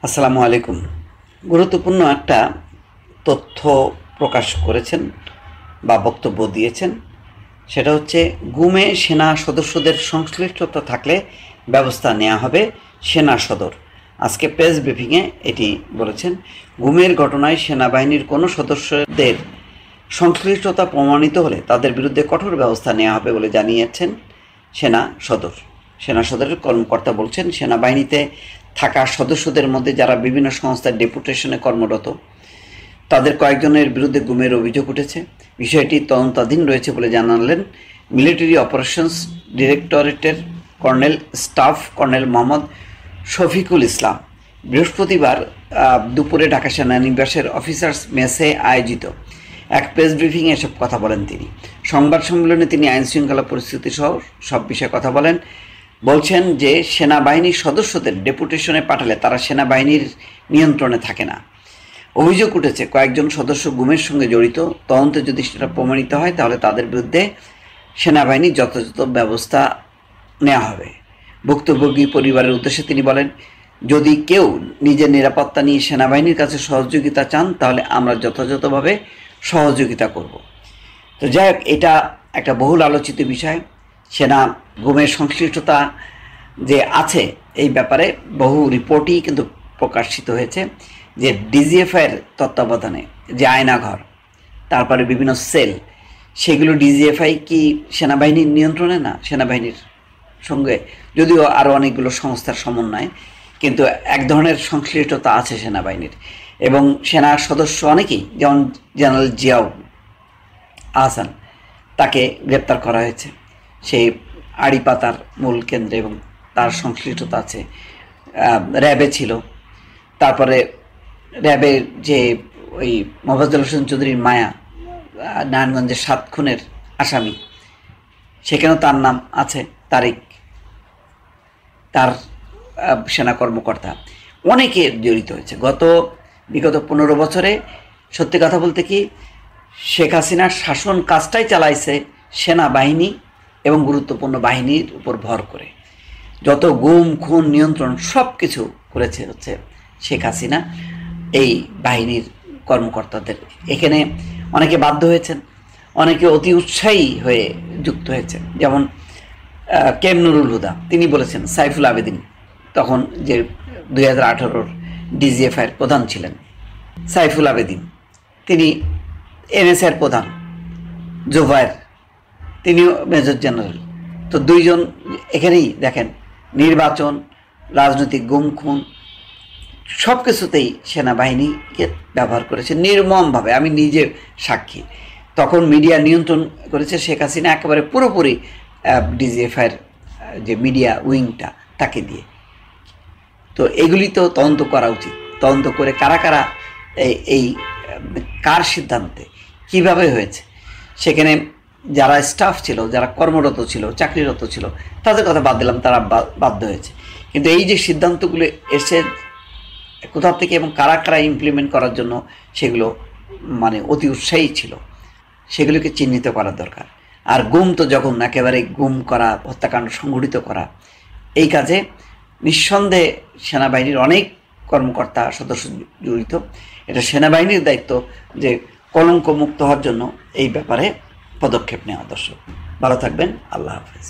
আসসালামু আলাইকুম। গুরুত্বপূর্ণ একটা তথ্য প্রকাশ করেছেন বা বক্তব্য দিয়েছেন। সেটা হচ্ছে গুমে সেনা সদস্যদের সংশ্লিষ্টতা থাকলে ব্যবস্থা নেওয়া হবে সেনা সদর। আজকে প্রেস ব্রিফিংয়ে এটি বলেছেন। গুমের ঘটনায় সেনাবাহিনীর কোনো সদস্যদের সংশ্লিষ্টতা প্রমাণিত হলে তাদের বিরুদ্ধে কঠোর ব্যবস্থা নেওয়া হবে বলে জানিয়েছেন সেনা সদর। সেনা সদরের কর্মকর্তা বলছেন, সেনাবাহিনীতে থাকা সদস্যদের মধ্যে যারা বিভিন্ন সংস্থার ডেপুটেশনে কর্মরত তাদের কয়েকজনের বিরুদ্ধে গুমের অভিযোগ উঠেছে। বিষয়টি তদন্তাধীন রয়েছে বলে জানালেন মিলিটারি অপারেশনস ডিরেক্টরেটের স্টাফ কর্নেল মোহাম্মদ শফিকুল ইসলাম। বৃহস্পতিবার দুপুরে ঢাকা সেনানিবাসের অফিসার্স মেসে আয়োজিত এক প্রেস ব্রিফিংয়ে এসব কথা বলেন তিনি। সংবাদ সম্মেলনে তিনি আইনশৃঙ্খলা পরিস্থিতি সহ সব বিষয়ে কথা বলছেন যে সেনাবাহিনীর সদস্যদের ডেপুটেশনে পাঠালে তারা সেনাবাহিনীর নিয়ন্ত্রণে থাকে না। অভিযোগ উঠেছে কয়েকজন সদস্য গুমের সঙ্গে জড়িত। তদন্তে যদি সেটা প্রমাণিত হয় তাহলে তাদের বিরুদ্ধে সেনাবাহিনীর যথাযথ ব্যবস্থা নেওয়া হবে। ভুক্তভোগী পরিবারের উদ্দেশ্যে তিনি বলেন, যদি কেউ নিজের নিরাপত্তা নিয়ে সেনাবাহিনীর কাছে সহযোগিতা চান তাহলে আমরা যথাযথভাবে সহযোগিতা করব। তো যাই হোক, এটা একটা বহুল আলোচিত বিষয়। সেনা গুমের সংশ্লিষ্টতা যে আছে এই ব্যাপারে বহু রিপোর্টই কিন্তু প্রকাশিত হয়েছে, যে ডিজিএফআইয়ের তত্ত্বাবধানে যে আয়নাঘর, তারপরে বিভিন্ন সেল, সেগুলো ডিজিএফআই কি সেনাবাহিনীর নিয়ন্ত্রণে না? সেনাবাহিনীর সঙ্গে যদিও আরও অনেকগুলো সংস্থার সমন্বয়, কিন্তু এক ধরনের সংশ্লিষ্টতা আছে সেনাবাহিনীর। এবং সেনার সদস্য অনেকেই, যেমন জেনারেল জিয়াউল আহসান, তাকে গ্রেপ্তার করা হয়েছে সেই আড়িপাতার মূল কেন্দ্রে, এবং তার সংশ্লিষ্টতা আছে। র্যাবে ছিল, তারপরে র্যাবের যে ওই মোফাজ্জল হোসেন চৌধুরীর মায়া, নারায়ণগঞ্জের 7 খুনের আসামি, সেখানেও তার নাম আছে, তারিক, তার সেনা কর্মকর্তা, অনেকে জড়িত হয়েছে। বিগত 15 বছরে সত্যি কথা বলতে কি, শেখ হাসিনার শাসন কাজটাই চালাইছে সেনাবাহিনী এবং গুরুত্বপূর্ণ বাহিনীর উপর ভর করে। যত গুম খুন নিয়ন্ত্রণ সব কিছু করেছে হচ্ছে শেখ হাসিনা এই বাহিনীর কর্মকর্তাদের। এখানে অনেকে বাধ্য হয়েছেন, অনেকে অতি উৎসাহী হয়ে যুক্ত হয়েছেন। যেমন কেম নুরুল হুদা, তিনি বলেছেন সাইফুল আবেদিন, তখন যে 2018-র ডিজিএফআইয়ের প্রধান ছিলেন সাইফুল আবেদিন, তিনি এনএসআইয়ের প্রধান জোভায়ের, তিনিও মেজর জেনারেল। তো দুইজন এখানেই দেখেন, নির্বাচন, রাজনৈতিক গুম খুন সব কিছুতেই সেনাবাহিনীকে ব্যবহার করেছে নির্মমভাবে। আমি নিজে সাক্ষী। তখন মিডিয়া নিয়ন্ত্রণ করেছে শেখ হাসিনা একেবারে পুরোপুরি ডিজিএফআইয়ের যে মিডিয়া উইংটা তাকে দিয়ে। তো এগুলি তো তদন্ত করা উচিত। তদন্ত করে কারা কারা এই কার সিদ্ধান্তে কিভাবে হয়েছে, সেখানে যারা স্টাফ ছিল, যারা কর্মরত ছিল, চাকরিরত ছিল, তাদের কথা বাদ দিলাম, তারা বাধ্য হয়েছে। কিন্তু এই যে সিদ্ধান্তগুলো এসে কোথা থেকে এবং কারা কারা ইমপ্লিমেন্ট করার জন্য সেগুলো মানে অতি উৎসাহী ছিল, সেগুলোকে চিহ্নিত করা দরকার। আর গুম তো যখন একেবারে গুম করা, হত্যাকাণ্ড সংঘটিত করা, এই কাজে নিঃসন্দেহে সেনাবাহিনীর অনেক কর্মকর্তা সদস্য জড়িত। এটা সেনাবাহিনীর দায়িত্ব যে কলঙ্ক মুক্ত হওয়ার জন্য এই ব্যাপারে পদক্ষেপ নেওয়া। দর্শক ভালো থাকবেন, আল্লাহ হাফেজ।